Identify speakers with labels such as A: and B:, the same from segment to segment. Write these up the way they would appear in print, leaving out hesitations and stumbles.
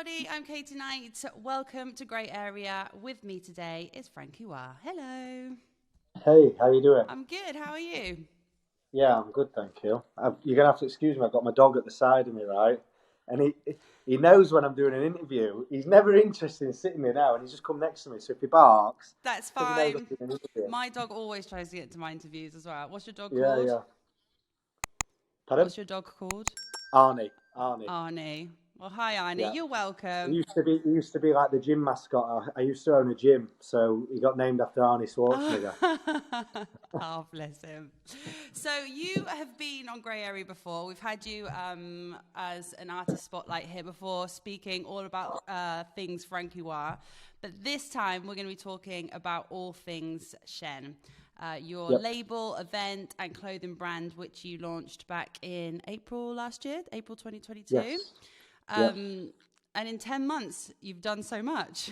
A: everybody, I'm Katie Knight. Welcome to Grey Area. With me today is Franky Wah. Hello.
B: Hey, how you doing?
A: I'm good. How are you?
B: Yeah, I'm good, thank you. You're gonna have to excuse me. I've got my dog at the side of me, right? And he knows when I'm doing an interview. He's never interested in sitting there now, and he's just come next to me. So if he barks,
A: That's
B: because he knows I'm
A: fine.
B: doing an interview.
A: My dog always tries to get to my interviews as well. What's your dog
B: Yeah,
A: called?
B: yeah. Pardon?
A: What's your dog called?
B: Arnie.
A: Arnie. Well, hi, Arnie.
B: Yeah.
A: You're
B: He
A: welcome.
B: used to be. He used to be like the gym mascot. I used to own a gym, so he got named after Arnie Schwarzenegger.
A: Oh, bless him. So you have been on Grey Area before. We've had you as an artist spotlight here before, speaking all about things Franky Wah. But this time we're going to be talking about all things Shen. Your
B: Yep.
A: label, event, and clothing brand, which you launched back in April last year, April 2022.
B: Yes. Yep.
A: And in 10 months, you've done so much.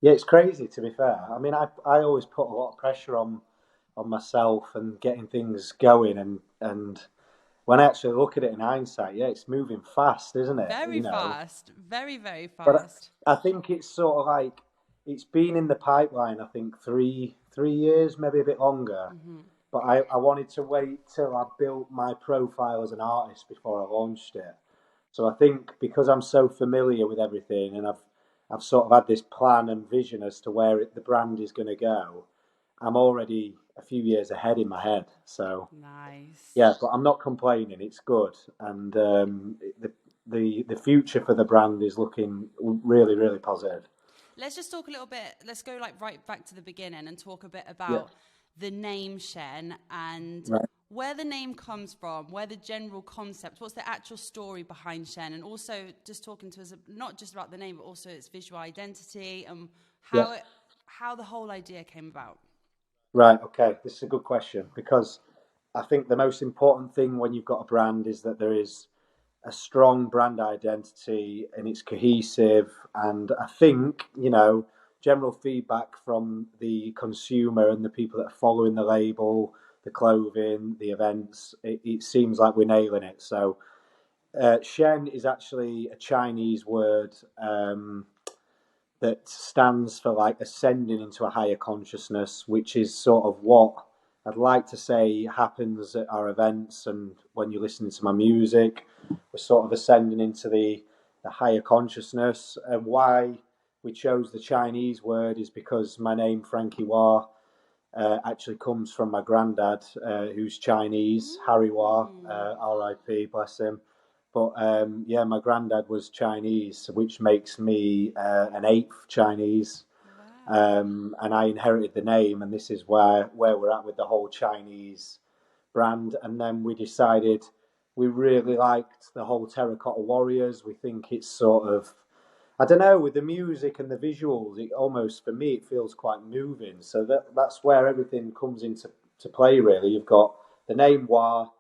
B: Yeah, it's crazy to be fair. I mean, I always put a lot of pressure on myself and getting things going and when I actually look at it in hindsight, yeah, it's moving fast, isn't it?
A: Very fast. Very, very
B: But
A: fast.
B: I think it's sort of like it's been in the pipeline. I think three years, maybe a bit longer. But I wanted to wait till I built my profile as an artist before I launched it. So I think because I'm so familiar with everything and I've sort of had this plan and vision as to where the brand is going to go, I'm already a few years ahead in my head. So
A: Nice.
B: yeah, but I'm not complaining. It's good, and the future for the brand is looking really really positive.
A: Let's just talk a little bit. Let's go like right back to the beginning and talk a bit
B: Yeah,
A: about the name Shen and
B: right.
A: where the name comes from, where the general concept, what's the actual story behind Shen, and also just talking to us not just about the name but also its visual identity and
B: Yeah,
A: how the whole idea came about.
B: right. Okay, this is a good question because I think the most important thing when you've got a brand is that there is a strong brand identity and it's cohesive. And I think, general feedback from the consumer and the people that are following the label, the clothing, the events, it seems like we're nailing it. So, Shen is actually a Chinese word that stands for like ascending into a higher consciousness, which is sort of what I'd like to say happens at our events and when you're listening to my music. We're sort of ascending into the higher consciousness. And why we chose the Chinese word is because my name, Franky Wah, actually comes from my granddad, who's Chinese, Harry Wah, R.I.P., bless him. But yeah, my granddad was Chinese, which makes me an eighth Chinese.
A: Wow.
B: And I inherited the name, and this is where we're at with the whole Chinese brand. And then we decided we really liked the whole Terracotta Warriors. We think it's sort of, I don't know, with the music and the visuals, it almost, for me, it feels quite moving. So that's where everything comes into to play, really. You've got the name Hua,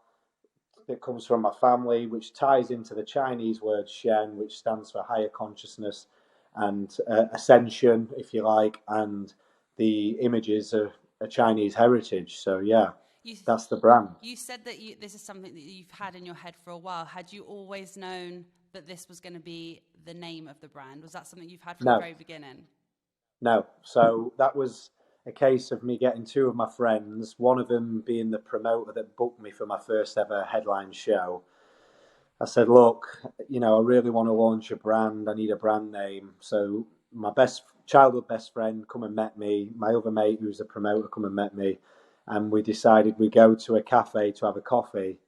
B: that comes from my family, which ties into the Chinese word Shen, which stands for higher consciousness and ascension, if you like, and the images of a Chinese heritage. So yeah,
A: You
B: that's the brand.
A: you said that this is something that you've had in your head for a while. Had you always known that this was going to be the name of the brand? Was that something you've had from the
B: No,
A: very beginning?
B: no. So that was a case of me getting two of my friends, one of them being the promoter that booked me for my first ever headline show. I said, look, I really want to launch a brand. I need a brand name. So my childhood best friend come and met me. My other mate, who's a promoter, come and met me. And we decided we'd go to a cafe to have a coffee.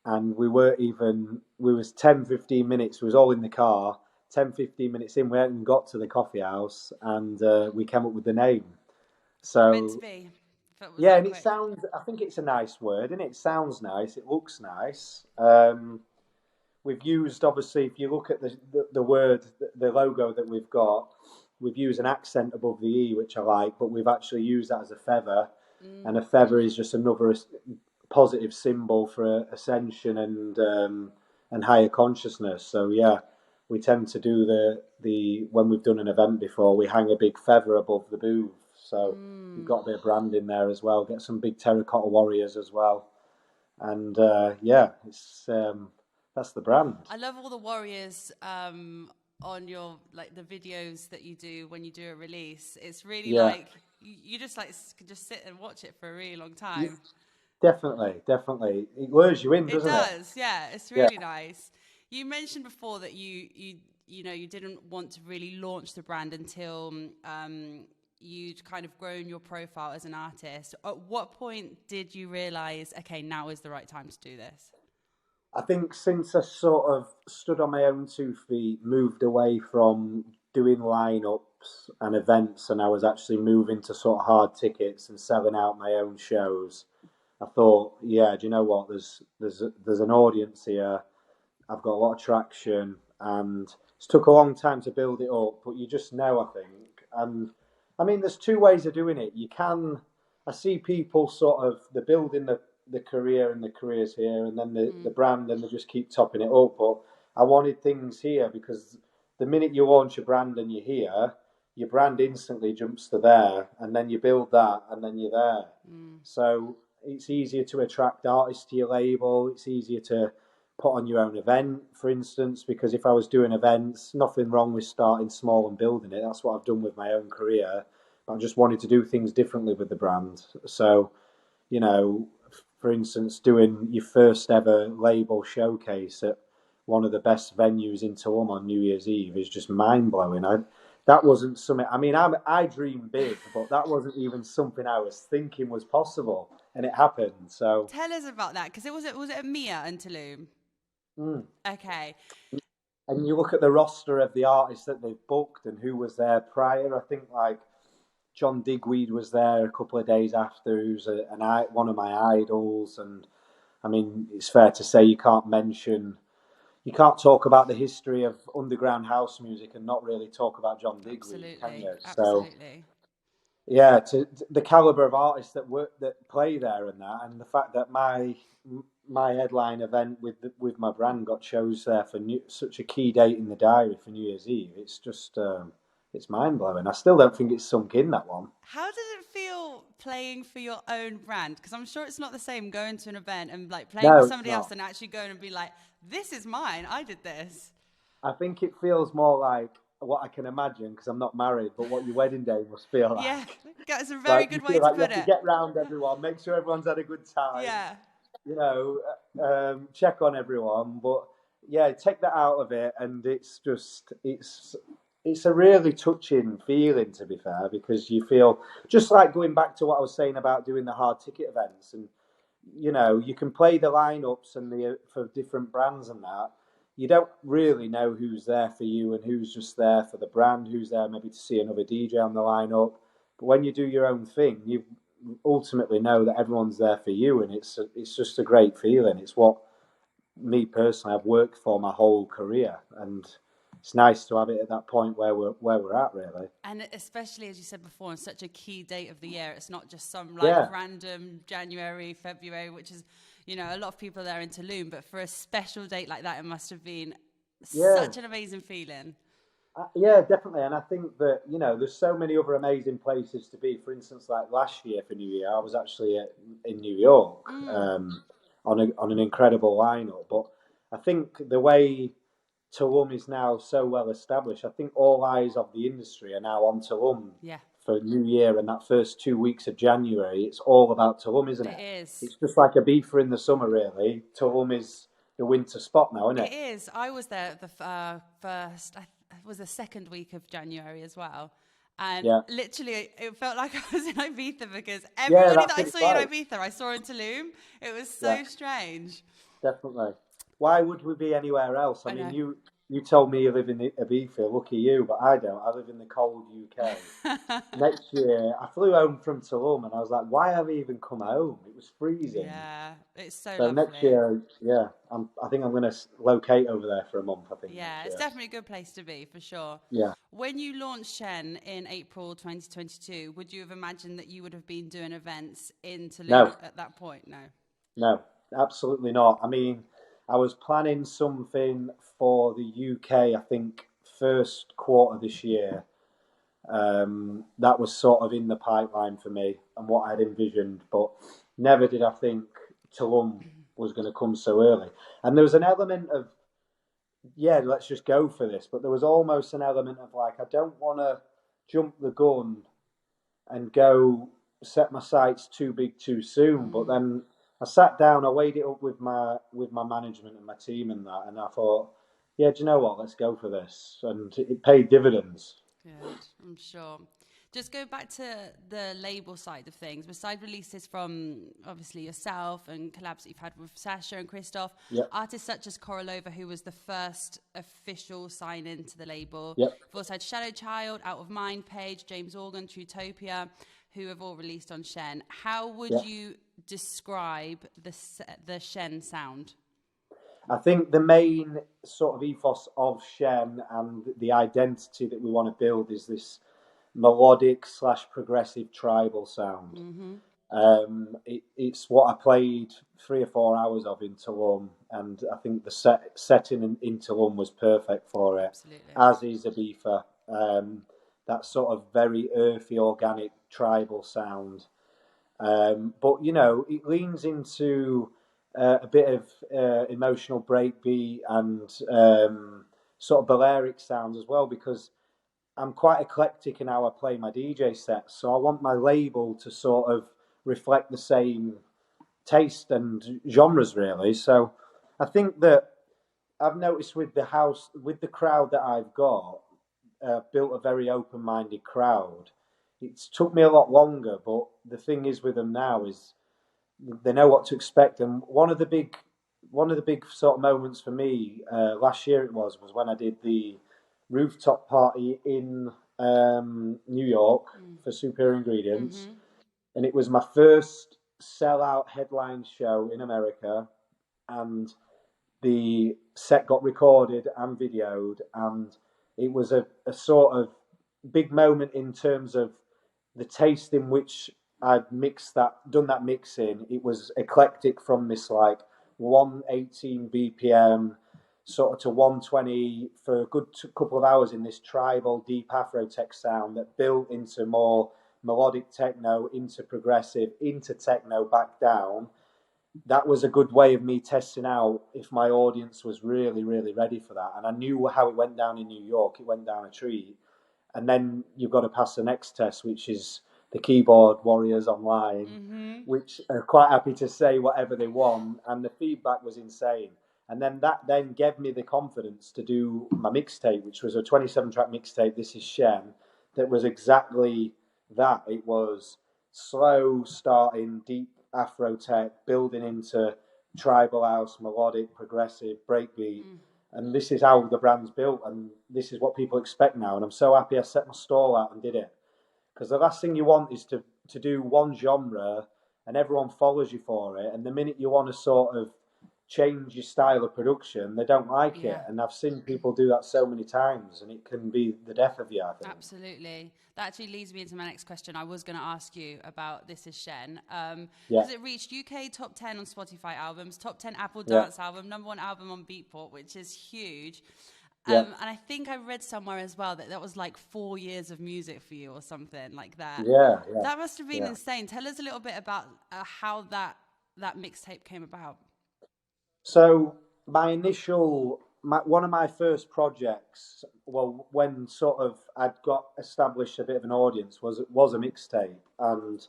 B: And we was 10, 15 minutes, we was all in the car. 10, 15 minutes in, we hadn't got to the coffee house and we came up with the name.
A: Meant to
B: So,
A: be. If it was
B: yeah,
A: that
B: and
A: quick.
B: I think it's a nice word and it sounds nice. It looks nice. We've used, obviously, if you look at the word, the logo that we've used an accent above the E, which I like, but we've actually used that as a feather. And a feather is just another positive symbol for ascension and higher consciousness. So yeah, we tend to do the when we've done an event before, we hang a big feather above the booth. So you've got a bit of brand in there as well. Get some big terracotta warriors as well, and yeah, it's that's the brand.
A: I love all the warriors on your like the videos that you do when you do a release. It's really
B: Yeah.
A: like you just like can just sit and watch it for a really long time.
B: Definitely, definitely. It lures you in,
A: It
B: doesn't it?
A: does, yeah. It's
B: Yeah.
A: really nice. You mentioned before that you didn't want to really launch the brand until you'd kind of grown your profile as an artist. At what point did you realize, okay, now is the right time to do this?
B: I think since I sort of stood on my own 2 feet, moved away from doing lineups and events, and I was actually moving to sort of hard tickets and selling out my own shows, I thought, yeah, do you know what? There's an audience here. I've got a lot of traction, and it's took a long time to build it up, but you just know, I think. And I mean, there's two ways of doing it. I see people sort of, they're building the career and the careers here, and then the brand, and they just keep topping it up. But I wanted things here because the minute you launch a brand and you're here, your brand instantly jumps to there, and then you build that, and then you're there. So it's easier to attract artists to your label. It's easier to put on your own event, for instance, because if I was doing events, nothing wrong with starting small and building it. That's what I've done with my own career. I just wanted to do things differently with the brand. So, you know, for instance, doing your first ever label showcase at one of the best venues in Tulum on New Year's Eve is just mind blowing. That wasn't something. I mean, I dream big, but that wasn't even something I was thinking was possible, and it happened. So
A: Tell us about that, because was it a Mia in Tulum? Okay.
B: and you look at the roster of the artists that they've booked and who was there prior. I think like John Digweed was there a couple of days after, who's one of my idols. And I mean, it's fair to say you can't talk about the history of underground house music and not really talk about John Digweed, can you?
A: Absolutely.
B: So yeah, to the caliber of artists that play there and the fact that my headline event with my brand got chose there for such a key date in the diary for New Year's Eve. It's just it's mind blowing. I still don't think it's sunk in, that one.
A: How does it feel playing for your own brand? Because I'm sure it's not the same going to an event and like playing for somebody else and actually going and be like, this is mine. I did this.
B: I think it feels more like what I can imagine, because I'm not married, but what your wedding day must feel like.
A: Yeah, that's a very good way to put it.
B: You have to get round everyone, make sure everyone's had a good time.
A: Yeah.
B: You know, check on everyone. But yeah, take that out of it, and it's a really touching feeling, to be fair, because you feel just like going back to what I was saying about doing the hard ticket events, and you know, you can play the lineups and for different brands and that. You don't really know who's there for you and who's just there for the brand, who's there maybe to see another DJ on the lineup. But when you do your own thing, you ultimately know that everyone's there for you, and it's just a great feeling. It's what me personally I've worked for my whole career, and it's nice to have it at that point where we're at, really.
A: And especially, as you said before, on such a key date of the year, it's not just some random January, February, which is, you know, a lot of people are there in Tulum, but for a special date like that, it must have been such an amazing feeling.
B: Yeah, definitely. And I think that, you know, there's so many other amazing places to be. For instance, like last year for New Year, I was actually in New York on an incredible lineup. But I think the way Tulum is now so well established, I think all eyes of the industry are now on Tulum for New Year, and that first 2 weeks of January, it's all about Tulum, isn't it?
A: It is.
B: It's just like Ibiza in the summer, really. Tulum is the winter spot now, isn't it?
A: It is. I was there the first, it was the second week of January as well. And literally, it felt like I was in Ibiza, because everybody that I saw in Ibiza, I saw in Tulum. It was so strange.
B: Definitely. Why would we be anywhere else? I mean, you told me you live in Ibiza. Lucky you, but I don't. I live in the cold UK. Next year, I flew home from Tulum, and I was like, why have I even come home? It was freezing.
A: Yeah, it's so lovely.
B: Next year, I think I'm going to locate over there for a month, I think.
A: Yeah, it's definitely a good place to be, for sure.
B: Yeah.
A: When you launched Shen in April 2022, would you have imagined that you would have been doing events in Tulum at that point?
B: No, absolutely not. I mean, I was planning something for the UK, I think, first quarter this year. That was sort of in the pipeline for me and what I'd envisioned, but never did I think Tulum was going to come so early. And there was an element of, yeah, let's just go for this. But there was almost an element of like, I don't want to jump the gun and go set my sights too big too soon. But
A: Mm,
B: then I sat down, I weighed it up with my management and my team and that, and I thought, yeah, do you know what? Let's go for this, and it paid dividends.
A: good, I'm sure. Just go back to the label side of things. Besides releases from obviously yourself and collabs that you've had with Sasha and Christoph,
B: Yep,
A: artists such as Korolova, who was the first official sign in to the label.
B: yep,
A: You've also had Shadow Child, Out of Mind, Page, James Organ, Trutopia, who have all released on Shen. How would
B: yep.
A: you describe the Shen sound?
B: I think the main sort of ethos of Shen and the identity that we want to build is this melodic slash progressive tribal sound.
A: Mm-hmm.
B: It's what I played 3 or 4 hours of in Tulum, and I think the setting in Tulum was perfect for it,
A: Absolutely.
B: as is Ibiza. That sort of very earthy, organic tribal sound. But you know, it leans into a bit of emotional breakbeat and sort of Balearic sounds as well, because I'm quite eclectic in how I play my DJ sets. So I want my label to sort of reflect the same taste and genres, really. So I think that I've noticed with the house, with the crowd that I've got, built a very open-minded crowd. It's took me a lot longer, but the thing is with them now is they know what to expect. And one of the big sort of moments for me last year was when I did the rooftop party in New York for Superior Ingredients,
A: Mm-hmm.
B: and it was my first sellout headline show in America, and the set got recorded and videoed, and it was a sort of big moment in terms of the taste in which I'd done that mixing. It was eclectic from this like 118 BPM sort of to 120 for a good couple of hours in this tribal deep Afro-tech sound that built into more melodic techno, into progressive, into techno back down. That was a good way of me testing out if my audience was really, really ready for that. And I knew how it went down in New York. It went down a treat. And then you've got to pass the next test, which is the keyboard warriors online,
A: Mm-hmm.
B: which are quite happy to say whatever they want. And the feedback was insane. And then that then gave me the confidence to do my mixtape, which was a 27-track mixtape. This is Shen. That was exactly that. It was slow starting, deep Afro tech, building into tribal house, melodic, progressive, breakbeat. And this is how the brand's built, and this is what people expect now. And I'm so happy I set my stall out and did it, because the last thing you want is to do one genre and everyone follows you for it, and the minute you want to sort of change your style of production, they don't like it.
A: Yeah.
B: And I've seen people do that so many times, and it can be the death of you, I think.
A: Absolutely. That actually leads me into my next question. I was going to ask you about This Is Shen,
B: Yeah,
A: because it reached UK top 10 on Spotify albums, top 10 Apple
B: yeah,
A: Dance album, number one album on Beatport, which is huge.
B: yeah,
A: And I think I read somewhere as well that that was like 4 years of music for you or something like that.
B: yeah, yeah,
A: That must have been
B: yeah.
A: insane. Tell us a little bit about how that mixtape came about.
B: So one of my first projects, well, when sort of I'd got established a bit of an audience, was a mixtape, and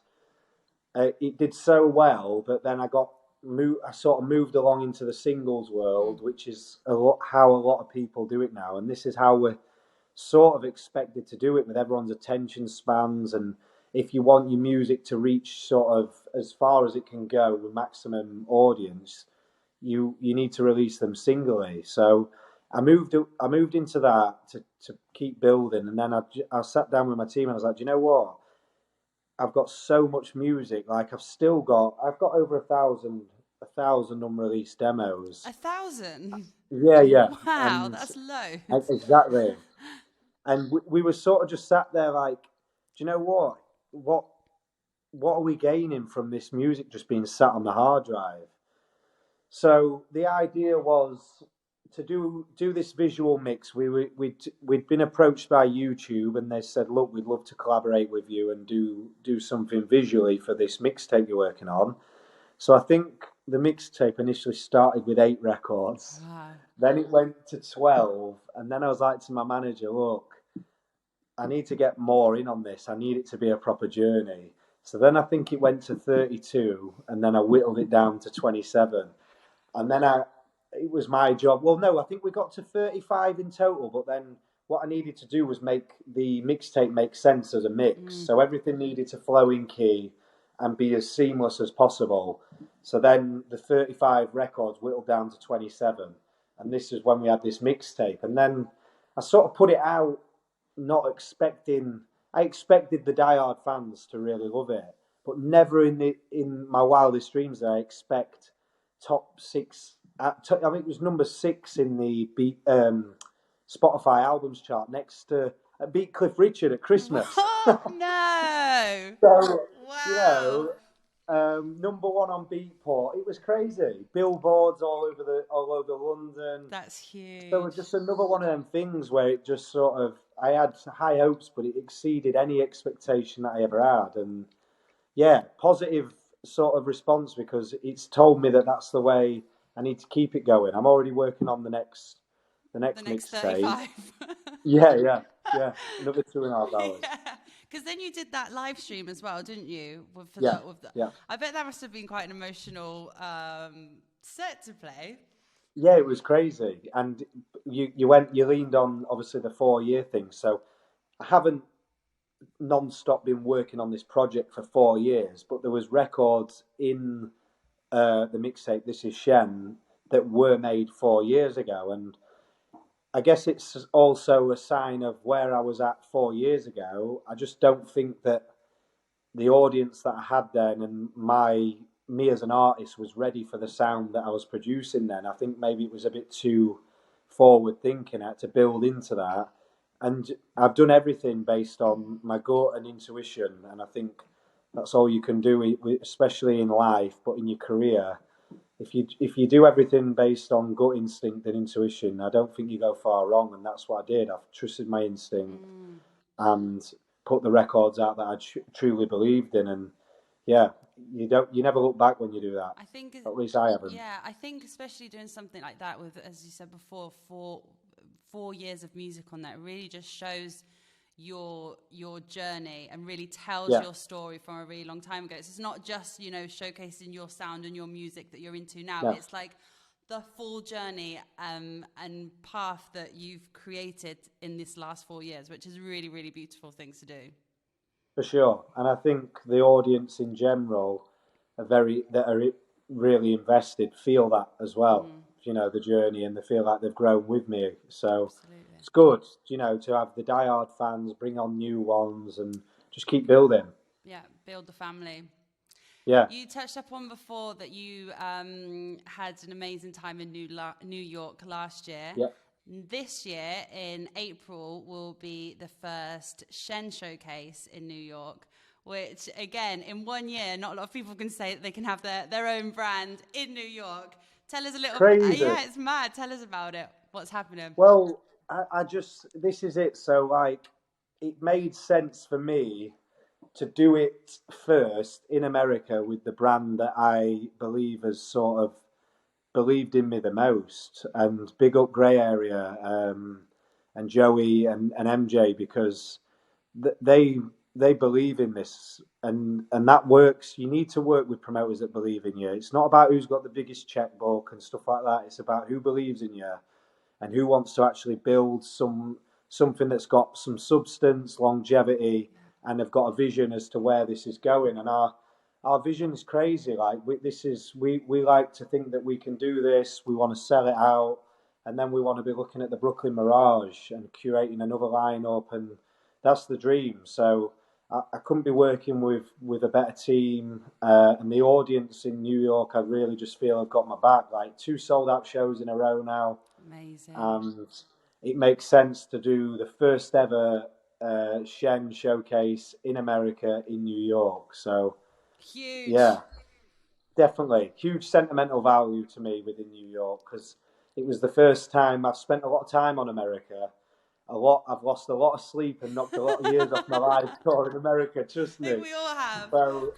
B: it did so well that then I sort of moved along into the singles
A: Mm.
B: world, which is how a lot of people do it now, and this is how we're sort of expected to do it with everyone's attention spans. And if you want your music to reach sort of as far as it can go with maximum audience, you need to release them singly. So I moved into that to keep building, and then I sat down with my team and I was like, do you know what? I've got so much music. Like I've got over a thousand unreleased demos.
A: 1,000.
B: Yeah, yeah,
A: Wow, that's loads.
B: exactly. And we were sort of just sat there like, do you know what? What what are we gaining from this music just being sat on the hard drive? So the idea was to do this visual mix. We'd been approached by YouTube, and they said, "Look, we'd love to collaborate with you and do something visually for this mixtape you're working on." So I think the mixtape initially started with 8 records.
A: Wow.
B: Then it went to 12, and then I was like to my manager, look, I need to get more in on this. I need it to be a proper journey. So then I think it went to 32, and then I whittled it down to 27. And then it was my job. Well, no, I think we got to 35 in total, but then what I needed to do was make the mixtape make sense as a mix. So everything needed to flow in key and be as seamless as possible. So then the 35 records whittled down to 27. And this is when we had this mixtape. And then I sort of put it out not expecting. I expected the diehard fans to really love it, but never in my wildest dreams did I expect top 6. I mean, it was number 6 in the Spotify albums chart, next to beat Cliff Richard at Christmas.
A: What? No.
B: So
A: Wow.
B: number 1 on Beatport. It was crazy. Billboards all over London.
A: That's huge.
B: So it was just another one of them things where it just sort of, I had high hopes, but it exceeded any expectation that I ever had. And yeah, positive sort of response, because it's told me that that's the way I need to keep it going. I'm already working on the next mixtape.
A: 35.
B: Yeah. Another 2.5 hours.
A: Because then you did that live stream as well, didn't you?
B: Yeah.
A: I bet that must have been quite an emotional set to play.
B: Yeah, it was crazy. And you leaned on obviously the 4-year thing. So I haven't non-stop been working on this project for 4 years, but there was records in the mixtape This Is Shen that were made 4 years ago, and I guess it's also a sign of where I was at 4 years ago. I just don't think that the audience that I had then and me as an artist was ready for the sound that I was producing then. I think maybe it was a bit too forward thinking. I had to build into that. And I've done everything based on my gut and intuition, and I think that's all you can do, especially in life, but in your career. If you do everything based on gut instinct and intuition, I don't think you go far wrong, and that's what I did. I've trusted my instinct and put the records out that I truly believed in, and yeah, you never look back when you do that.
A: I think,
B: at least I haven't.
A: Yeah, I think especially doing something like that with, as you said before, 4 years of music on that, really just shows your journey and really tells your story from a really long time ago. It's not just, showcasing your sound and your music that you're into now. It's like the full journey and path that you've created in this last 4 years, which is a really, really beautiful thing to do.
B: For sure. And I think the audience in general that are really invested feel that as well. The journey, and they feel like they've grown with me. So absolutely. It's good, to have the diehard fans bring on new ones and just keep building. Yeah,
A: build the family.
B: Yeah.
A: You touched upon before that you had an amazing time in New York last year.
B: Yeah.
A: This year, in April, will be the first Shen showcase in New York, which, again, in 1 year, not a lot of people can say that they can have their own brand in New York. Tell us a little bit. Yeah, it's mad. Tell us about it. What's happening?
B: Well, this is it. So, it made sense for me to do it first in America with the brand that I believe has sort of believed in me the most. And big up Grey Area and Joey and MJ, because they believe in this, and that works. You need to work with promoters that believe in you. It's not about who's got the biggest checkbook and stuff like that. It's about who believes in you and who wants to actually build something that's got some substance, longevity, and have got a vision as to where this is going. And our vision is crazy. We like to think that we can do this. We want to sell it out, and then we want to be looking at the Brooklyn Mirage and curating another lineup, and that's the dream. So I couldn't be working with a better team, and the audience in New York, I really just feel have got my back. 2 sold out shows in a row now.
A: Amazing.
B: And it makes sense to do the first ever Shen showcase in America in New York. So
A: huge.
B: Yeah, definitely huge sentimental value to me within New York, because it was the first time I've spent a lot of time on America. I've lost a lot of sleep and knocked a lot of years off my life touring America, trust me.
A: We all have.
B: So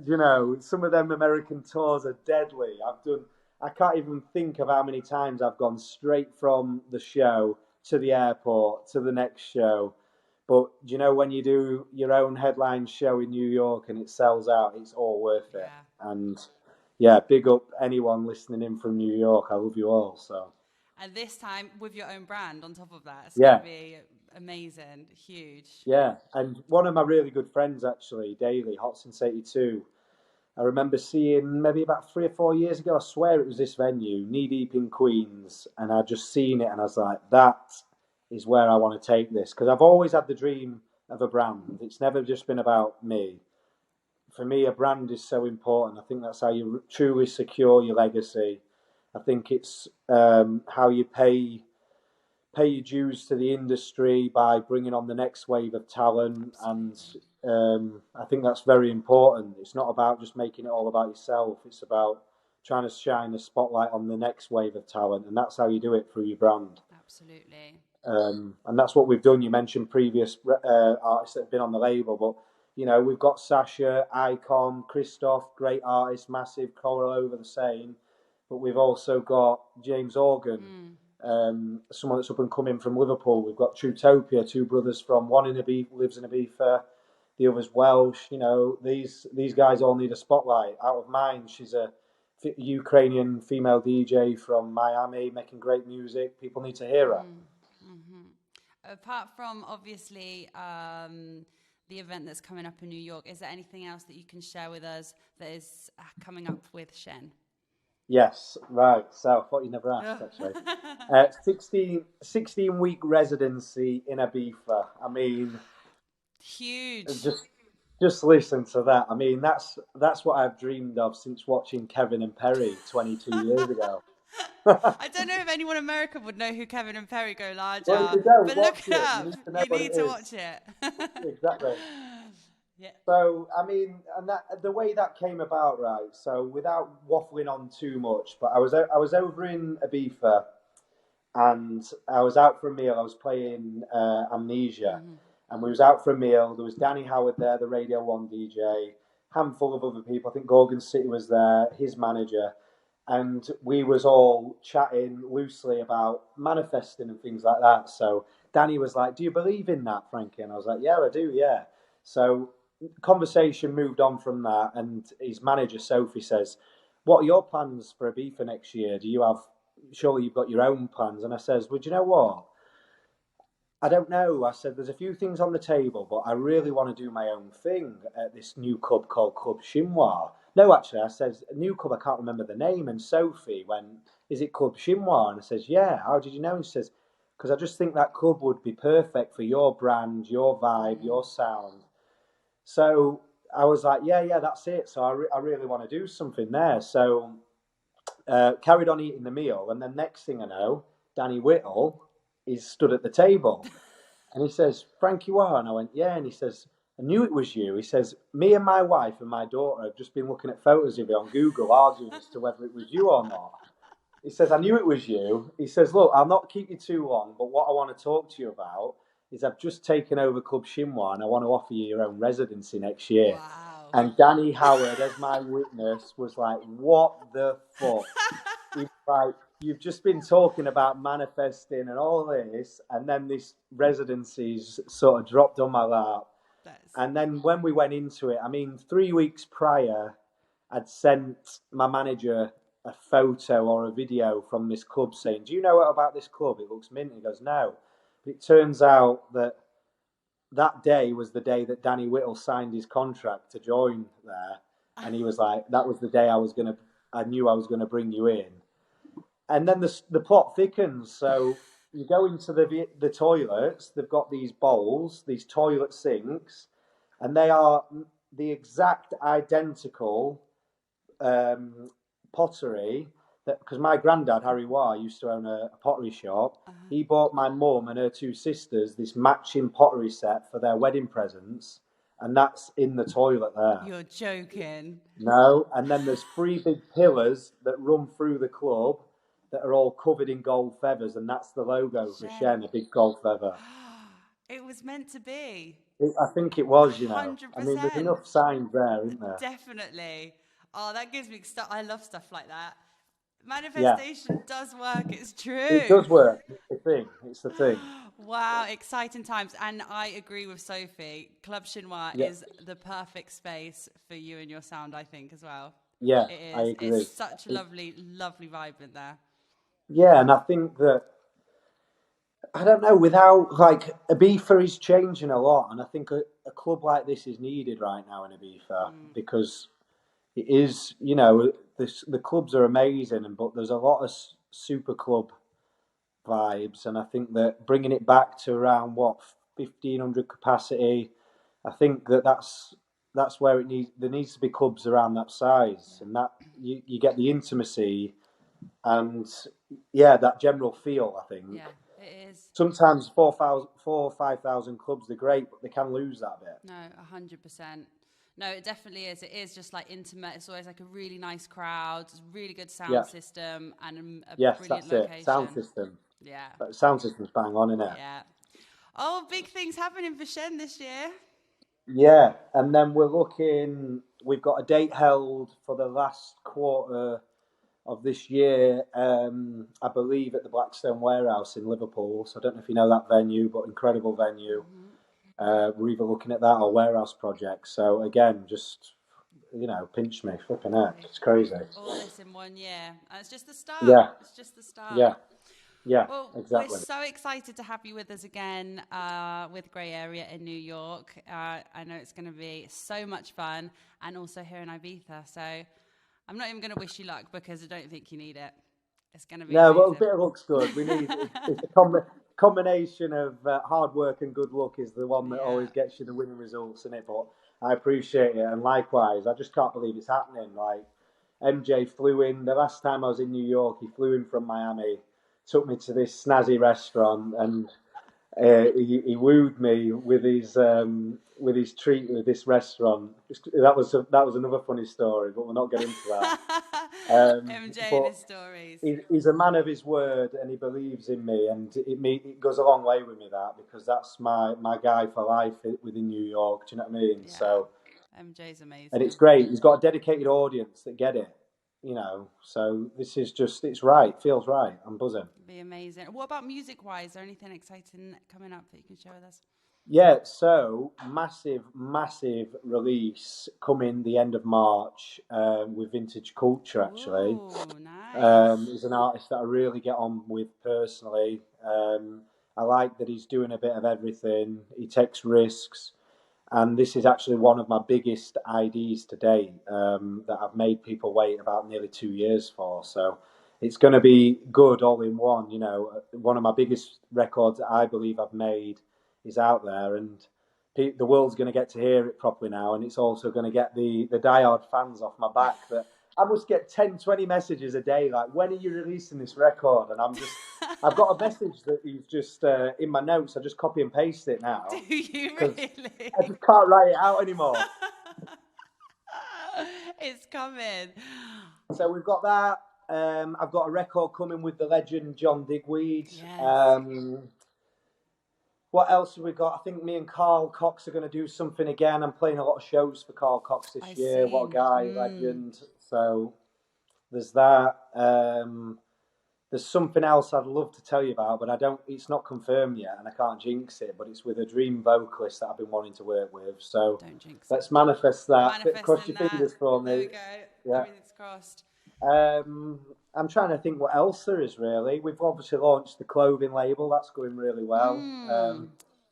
B: You know, some of them American tours are deadly. I can't even think of how many times I've gone straight from the show to the airport to the next show. But you know, when you do your own headline show in New York and it sells out, it's all worth it.
A: Yeah.
B: And yeah, big up anyone listening in from New York. I love you all. So
A: And this time with your own brand on top of that. It's going
B: yeah,
A: to be amazing, huge.
B: yeah. And one of my really good friends, actually, Daly, Hot Since '82. I remember seeing maybe about 3 or 4 years ago. I swear it was this venue, Knee Deep in Queens, and I'd just seen it, and I was like, "That is where I want to take this," because I've always had the dream of a brand. It's never just been about me. For me, a brand is so important. I think that's how you truly secure your legacy. I think it's how you pay your dues to the industry by bringing on the next wave of talent. And
A: Absolutely.
B: I think that's very important. It's not about just making it all about yourself. It's about trying to shine the spotlight on the next wave of talent. And that's how you do it through your brand.
A: Absolutely.
B: And that's what we've done. You mentioned previous artists that have been on the label, but you know, we've got Sasha, Icon, Christoph, great artists, massive, all over the same. But we've also got James Organ, someone that's up and coming from Liverpool. We've got Trutopia, two brothers from one in Ibiza, lives in Ibiza, the other's Welsh. You know, these guys all need a spotlight. Out of Mind, she's a Ukrainian female DJ from Miami, making great music. People need to hear her.
A: Apart from obviously the event that's coming up in New York, is there anything else that you can share with us that is coming up with Shen?
B: Yes, right. So I thought you never asked, actually. 16-week residency in Ibiza. I mean,
A: Huge.
B: just listen to that. I mean, that's what I've dreamed of since watching Kevin and Perry 22 years ago.
A: I don't know if anyone in America would know who Kevin and Perry Go
B: Well, if
A: Larger,
B: you don't
A: but look
B: watch
A: it
B: it, you
A: up.
B: need to know
A: You
B: what it
A: need to
B: is.
A: watch it.
B: Exactly.
A: Yeah.
B: So, I mean, and that the way that came about, right? So, without waffling on too much, but I was over in Ibiza, and I was out for a meal. I was playing Amnesia, and we was out for a meal. There was Danny Howard there, the Radio One DJ, handful of other people. I think Gorgon City was there, his manager, and we was all chatting loosely about manifesting and things like that. So Danny was like, "Do you believe in that, Frankie?" And I was like, "Yeah, I do. Yeah." So conversation moved on from that, and his manager Sophie says, "What are your plans for Ibiza next year? Do you have? Surely you've got your own plans." And I says, "Well, do you know what? I don't know." I said, "There's a few things on the table, but I really want to do my own thing at this new club called Club Chinois." No, actually, I says, "A new club, I can't remember the name." And Sophie went, "Is it Club Chinois?" And I says, "Yeah." "How did you know?" And she says, "Because I just think that club would be perfect for your brand, your vibe, your sound." So I was like, "Yeah, yeah, that's it." So I really want to do something there. So carried on eating the meal, and then next thing I know, Danny Whittle is stood at the table, and he says, "Franky Wah," and I went, "Yeah," and he says, "I knew it was you." He says, "Me and my wife and my daughter have just been looking at photos of you on Google, arguing as to whether it was you or not." He says, "I knew it was you." He says, "Look, I'll not keep you too long, but what I want to talk to you about is I've just taken over Club Chinois and I want to offer you your own residency next year."
A: Wow.
B: And Danny Howard, as my witness, was like, "What the fuck?" He's like, "You've just been talking about manifesting and all this, and then this residency's sort of dropped on my lap."
A: That's
B: And then when we went into it, I mean, 3 weeks prior, I'd sent my manager a photo or a video from this club saying, "Do you know about this club? It looks mint." He goes, "No." But it turns out that that day was the day that Danny Whittle signed his contract to join there. And he was like, "That was the day I knew I was going to bring you in." And then the plot thickens. So you go into the toilets. They've got these bowls, these toilet sinks, and they are the exact identical pottery that, because my granddad Harry Wah used to own a pottery shop. He bought my mum and her two sisters this matching pottery set for their wedding presents, and that's in the toilet there.
A: You're joking.
B: No, and then there's three big pillars that run through the club that are all covered in gold feathers, and that's the logo for
A: Shen.
B: Shen, a big gold feather.
A: It was meant to be.
B: I think it was, you know. I mean, there's
A: 100%.
B: enough signs there, isn't there?
A: Definitely. Oh, that gives me stuff. I love stuff like that.
B: Yeah,
A: Manifestation does work. It's
B: it
A: true.
B: does work. It's the thing. It's the thing.
A: Wow, exciting times. And I agree with Sophie. Club Chinois
B: Yeah,
A: is the perfect space for you and your sound, I think, as well.
B: yeah,
A: It
B: I
A: is. It's
B: agree.
A: such a lovely, lovely vibe in there.
B: Yeah, and I think that I don't know. Without like Ibiza is changing a lot, and I think a club like this is needed right now in Ibiza because it is. You know, the clubs are amazing, but there's a lot of super club vibes, and I think that bringing it back to around what 1,500 capacity, I think that's where it needs. There needs to be clubs around that size,
A: Yeah.
B: and that you get the intimacy and yeah, that general feel. I think
A: Yeah, it is.
B: sometimes 4,000, 5,000 clubs they're great, but they can lose that bit.
A: No, 100%. No, it definitely is. It is just like intimate. It's always like a really nice crowd, really good sound
B: Yeah,
A: system, and a
B: yes,
A: brilliant
B: that's it. Sound
A: location.
B: system.
A: Yeah,
B: Sound system's bang on, isn't it?
A: yeah. Oh, big things happening for Shen this year.
B: Yeah, and then we're looking. We've got a date held for the last quarter of this year, I believe, at the Blackstone Warehouse in Liverpool. So I don't know if you know that venue, but incredible venue. We're either looking at that or warehouse project. So again, just pinch me, flipping heck, it's crazy.
A: All this in 1 year. And it's just the start.
B: Yeah,
A: It's just the start.
B: yeah, yeah,
A: Well, we're
B: exactly.
A: so excited to have you with us again with Grey Area in New York. I know it's going to be so much fun, and also here in Ibiza. So I'm not even going to wish you luck because I don't think you need it. It's going to be
B: No, but a
A: amazing.
B: bit of luck's good. We need it's a combination of hard work and good luck is the one that
A: Yeah.
B: always gets you the winning results in it. But I appreciate it, and likewise, I just can't believe it's happening. Like MJ flew in the last time I was in New York. He flew in from Miami, took me to this snazzy restaurant, and he wooed me with his treat with this restaurant. That was another funny story, but we're not getting into that.
A: MJ and
B: But
A: his stories.
B: he's a man of his word, and he believes in me, and it goes a long way with me that because that's my guy for life within New York. Do you know what I mean?
A: Yeah.
B: So,
A: MJ's
B: and it's
A: amazing.
B: great. He's got a dedicated audience that get it. You know, so this is just it's right. Feels right. I'm buzzing.
A: Be amazing. What about music wise? Is there anything exciting coming up that you can share with us?
B: Yeah, so massive release coming the end of March with Vintage Culture. Actually,
A: Ooh, nice.
B: he's an artist that I really get on with personally. I like that he's doing a bit of everything. He takes risks, and this is actually one of my biggest IDs to date that I've made people wait about nearly 2 years for. So it's going to be good all in one. You know, one of my biggest records that I believe I've made is out there, and the world's going to get to hear it properly now, and it's also going to get the diehard fans off my back that I must get 10, 20 messages a day like, when are you releasing this record? And I've got a message that he's just in my notes. I just copy and paste it
A: Do
B: now
A: you
B: because
A: really?
B: I just can't write it out anymore.
A: It's coming.
B: So we've got that. I've got a record coming with the legend John Digweed.
A: Yes.
B: What else have we got? I think me and Carl Cox are going to do something again. I'm playing a lot of shows for Carl Cox this
A: I
B: year. What a
A: seen.
B: guy, legend. So there's that. There's something else I'd love to tell you about, but I don't. It's not confirmed yet, and I can't jinx it. But it's with a dream vocalist that I've been wanting to work with. So
A: Don't jinx it.
B: let's manifest that. Cross
A: Manifesting
B: your
A: that.
B: fingers for
A: There
B: me.
A: we go.
B: Yeah.
A: Everything's crossed.
B: I'm trying to think what else there is really. We've obviously launched the clothing label. That's going really well.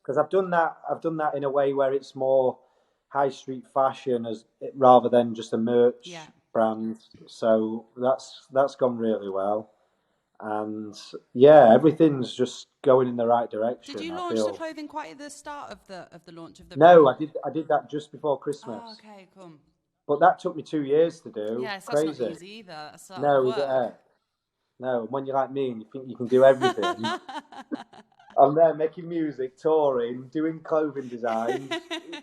B: Because I've done that. I've done that in a way where it's more high street fashion rather than just a merch brand. So that's gone really well. And yeah, everything's just going in the right direction.
A: Did you
B: I
A: launch the
B: feel.
A: clothing quite at the start of the launch of the
B: No,
A: brand?
B: I did that just before Christmas.
A: Oh, okay, cool.
B: But that took me 2 years to do.
A: Yes, that's not
B: Crazy.
A: easy either. That's a lot of
B: No, is it?
A: work.
B: No, when you're like me and you think you can do everything, I'm there making music, touring, doing clothing designs,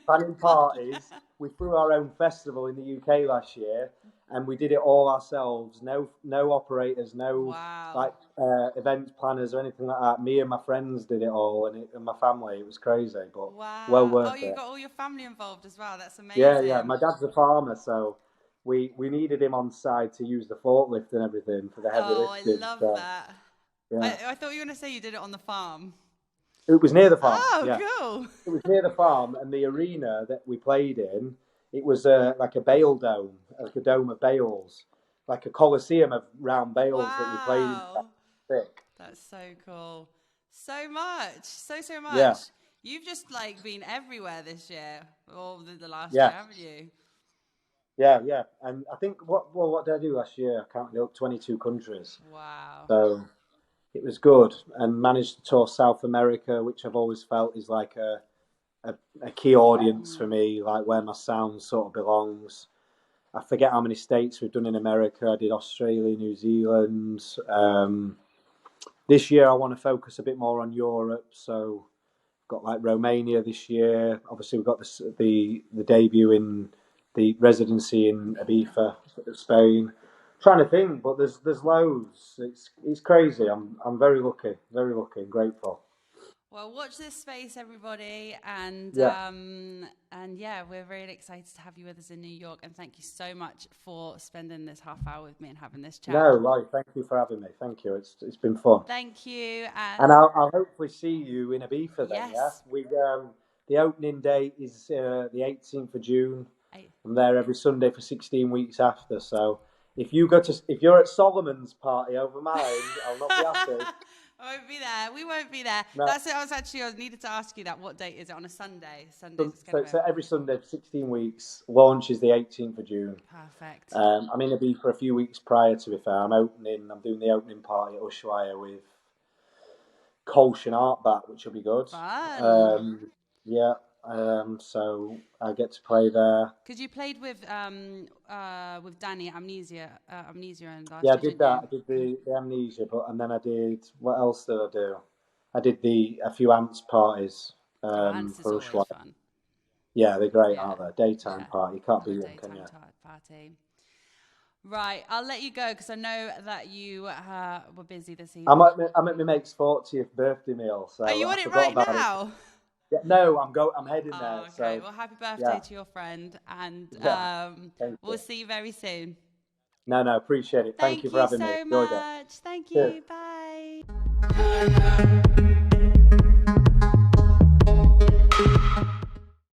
B: planning parties. We threw our own festival in the UK last year, and we did it all ourselves. No operators, no
A: Wow.
B: event planners or anything like that. Me and my friends did it all, and my family. It was crazy, but well
A: Wow. Oh,
B: worth
A: you
B: it.
A: got all your family involved as well. That's
B: Yeah.
A: amazing.
B: My dad's a farmer, so we needed him on side to use the forklift and everything for the heavy
A: Oh, I
B: lifting.
A: love
B: So
A: that.
B: yeah,
A: I thought you were going to say you did it on the farm.
B: it was near the farm.
A: Oh,
B: Yeah,
A: cool.
B: it was near the farm, and the arena that we played in, it was like a bale dome, like a dome of bales, like a coliseum of round bales that we played in.
A: Wow.
B: Thick.
A: That's so cool. So much. So much.
B: Yeah,
A: You've just like been everywhere this year, or the last year,
B: yeah,
A: haven't you?
B: yeah. And I think what did I do last year? I counted up 22 countries.
A: Wow.
B: So it was good, and managed to tour South America, which I've always felt is like a key audience for me, like where my sound sort of belongs. I forget how many states we've done in America. I did Australia, New Zealand. This year I want to focus a bit more on Europe, so I've got like Romania this year. Obviously we've got the debut in the residency in Ibiza, Spain. Trying to think, but there's loads. It's crazy. I'm very lucky and grateful.
A: Well, watch this space, everybody,
B: Yeah.
A: and yeah, we're really excited to have you with us in New York. And thank you so much for spending this half hour with me and having this chat.
B: No, right. Thank you for having me. Thank you. It's been fun.
A: Thank you,
B: And I'll hopefully see you in Ibiza then. Yeah.
A: yes,
B: We the opening date is the 18th of June.
A: I,
B: I'm there every Sunday for 16 weeks after. So if you're at Solomon's party over mine, I'll not be happy.
A: I won't be there. We won't be there.
B: No.
A: That's it. I needed to ask you that. What date is it on a Sunday? Sundays.
B: So every Sunday for 16 weeks. Launch is the 18th of June.
A: Perfect.
B: I'm in Ibiza for a few weeks prior. To be fair, I'm doing the opening party at Ushuaia with Kolsch and Artbat, which will be good.
A: Fun.
B: Yeah. So I get to play there.
A: Because you played with Danny Amnesia and last
B: Yeah, I
A: year,
B: did that. I did the Amnesia, and then I did, what else did I do? I did a few Ants parties
A: Ants
B: for
A: is always
B: Ushuaia.
A: fun.
B: Yeah, they're great, aren't they? Daytime party. You can't beat them, can you?
A: Party. Right, I'll let you go because I know that you were busy this evening.
B: I'm at my mate's 40th birthday meal. So
A: Are you on
B: I
A: it
B: forgot
A: right
B: about
A: now?
B: It. Yeah, no, I'm heading there.
A: Okay,
B: So,
A: well, happy birthday to your friend, and we'll see you very soon.
B: No, appreciate it. Thank you for having me.
A: so
B: Enjoyed
A: much.
B: it.
A: Thank
B: Cheers.
A: you. Bye.